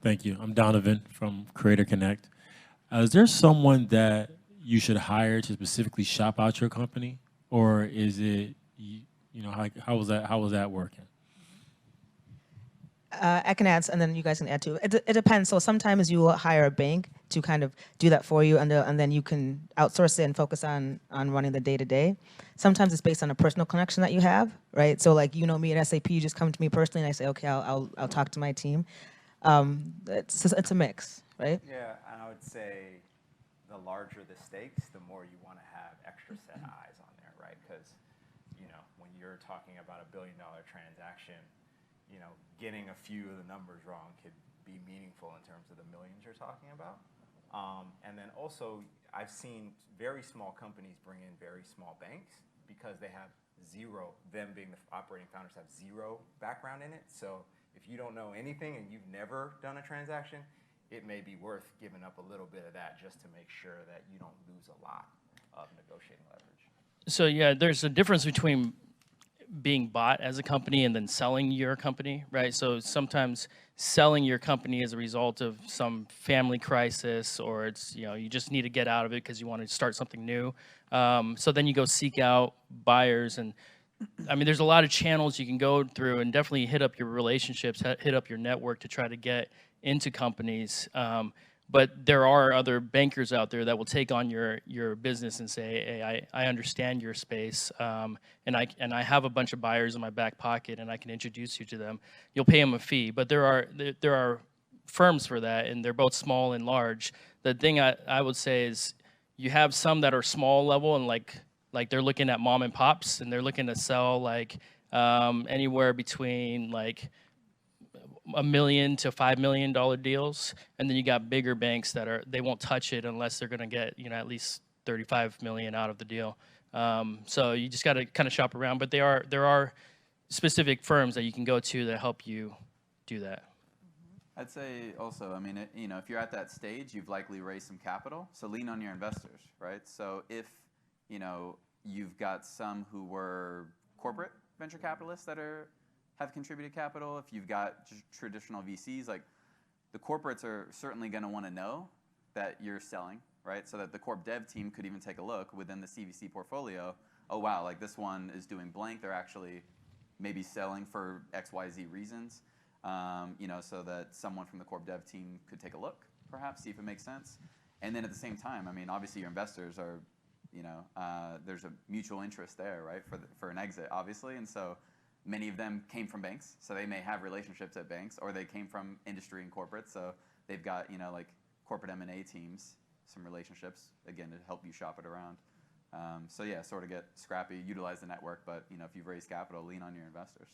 Thank you. I'm Donovan from Creator Connect. Is there someone that you should hire to specifically shop out your company, or is it, how was that working? I can add, and then you guys can add too. It depends. So sometimes you will hire a bank to kind of do that for you, and then you can outsource it and focus on running the day-to-day. Sometimes it's based on a personal connection that you have, right? So like, you know me at SAP, you just come to me personally, and I say, okay, I'll talk to my team. It's a mix, right? Yeah, and I would say the larger the stakes, the more you want to have extra set eyes on there, right? Because, when you're talking about $1 billion transaction, getting a few of the numbers wrong could be meaningful in terms of the millions you're talking about. And then also, I've seen very small companies bring in very small banks because they have zero, them being the operating founders have zero background in it. So if you don't know anything and you've never done a transaction, it may be worth giving up a little bit of that just to make sure that you don't lose a lot of negotiating leverage. So yeah, there's a difference between being bought as a company and then selling your company, right? So sometimes selling your company as a result of some family crisis, or it's, you just need to get out of it because you want to start something new. So then you go seek out buyers, and I mean, there's a lot of channels you can go through, and definitely hit up your relationships, hit up your network to try to get into companies. But there are other bankers out there that will take on your business and say, hey, I understand your space, and I have a bunch of buyers in my back pocket, and I can introduce you to them. You'll pay them a fee, but there are firms for that, and they're both small and large. The thing I would say is you have some that are small level, and like they're looking at mom and pops, and they're looking to sell like anywhere between like $1 million to $5 million deals, and then you got bigger banks that they won't touch it unless they're going to get at least 35 million out of the deal. So you just got to kind of shop around, but there are specific firms that you can go to that help you do that. I'd say also, I mean, if you're at that stage, you've likely raised some capital, so lean on your investors, right? So if you've got some who were corporate venture capitalists that have contributed capital, if you've got traditional VCs, like the corporates are certainly going to want to know that you're selling, right? So that the corp dev team could even take a look within the CVC portfolio. Oh wow, like this one is doing blank. They're actually maybe selling for XYZ reasons, so that someone from the corp dev team could take a look, perhaps see if it makes sense. And then at the same time, I mean, obviously your investors are, there's a mutual interest there, right, for an exit, obviously, and so many of them came from banks, so they may have relationships at banks, or they came from industry and corporate, so they've got, like corporate M&A teams, some relationships, again, to help you shop it around. So yeah, sort of get scrappy, utilize the network, but if you've raised capital, lean on your investors.